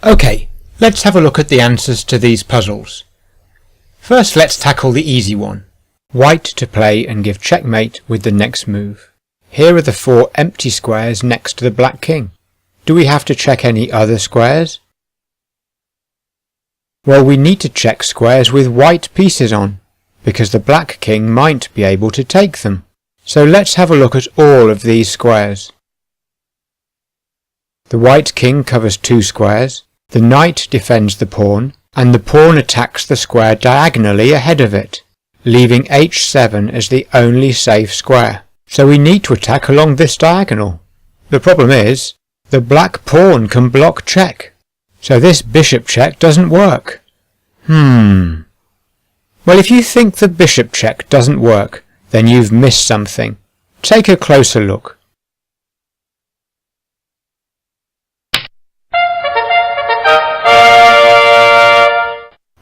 Okay, let's have a look at the answers to these puzzles. First, let's tackle the easy one. White to play and give checkmate with the next move. Here are the 4 empty squares next to the black king. Do we have to check any other squares? Well, we need to check squares with white pieces on, because the black king might be able to take them. So let's have a look at all of these squares. The white king covers 2 squares, the knight defends the pawn, and the pawn attacks the square diagonally ahead of it, leaving h7 as the only safe square. So we need to attack along this diagonal. The problem is, the black pawn can block check, so this bishop check doesn't work. Well, if you think the bishop check doesn't work, then you've missed something. Take a closer look.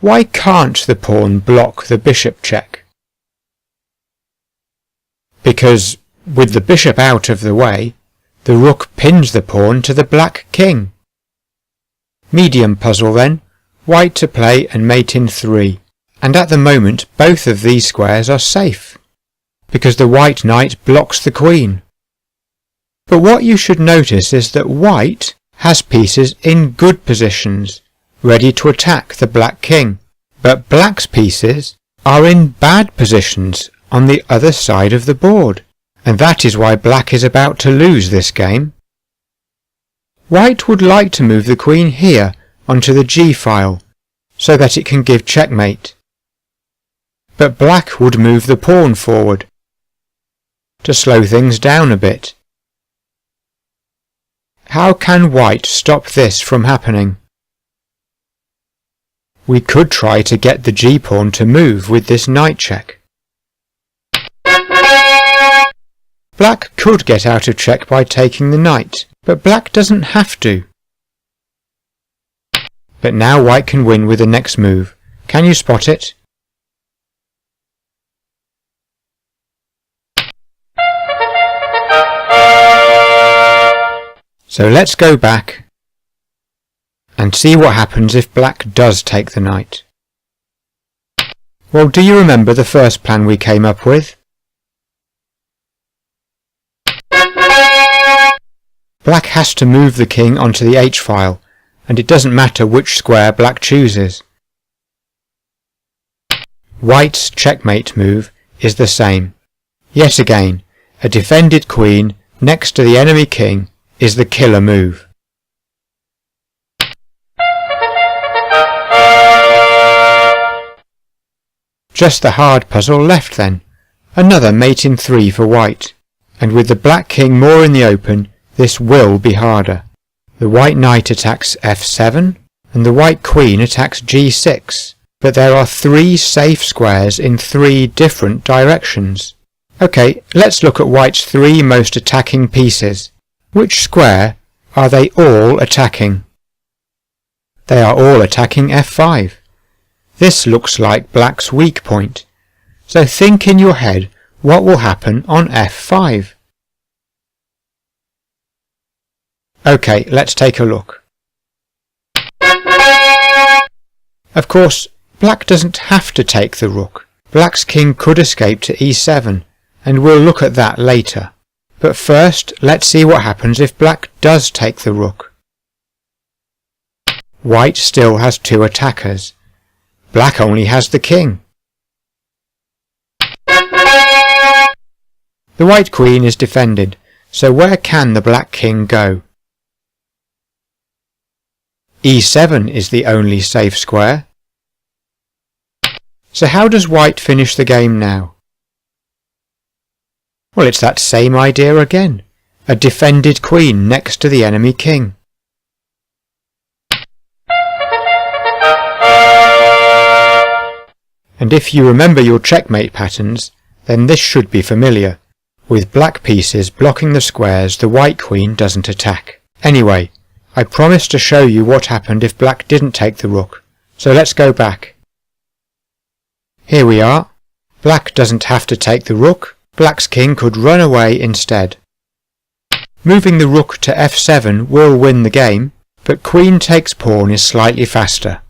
Why can't the pawn block the bishop check? Because, with the bishop out of the way, the rook pins the pawn to the black king. Medium puzzle then, white to play and mate in 3, and at the moment both of these squares are safe, because the white knight blocks the queen. But what you should notice is that white has pieces in good positions, ready to attack the black king, but black's pieces are in bad positions on the other side of the board, and that is why black is about to lose this game. White would like to move the queen here onto the g-file, so that it can give checkmate. But black would move the pawn forward, to slow things down a bit. How can white stop this from happening? We could try to get the g-pawn to move with this knight check. Black could get out of check by taking the knight, but black doesn't have to. But now white can win with the next move. Can you spot it? So let's go back and see what happens if black does take the knight. Well, do you remember the first plan we came up with? Black has to move the king onto the h-file, and it doesn't matter which square black chooses. White's checkmate move is the same. Yet again, a defended queen next to the enemy king is the killer move. Just the hard puzzle left then. Another mate in 3 for white, and with the black king more in the open, this will be harder. The white knight attacks f7, and the white queen attacks g6, but there are 3 safe squares in 3 different directions. Okay, let's look at white's 3 most attacking pieces. Which square are they all attacking? They are all attacking f5. This looks like black's weak point, so think in your head what will happen on f5. Okay, let's take a look. Of course, black doesn't have to take the rook. Black's king could escape to e7, and we'll look at that later. But first, let's see what happens if black does take the rook. White still has 2 attackers. Black only has the king. The white queen is defended, so where can the black king go? e7 is the only safe square. So how does white finish the game now? Well, it's that same idea again. A defended queen next to the enemy king. And if you remember your checkmate patterns, then this should be familiar. With black pieces blocking the squares, the white queen doesn't attack. Anyway, I promised to show you what happened if black didn't take the rook, so let's go back. Here we are. Black doesn't have to take the rook. Black's king could run away instead. Moving the rook to f7 will win the game, but queen takes pawn is slightly faster.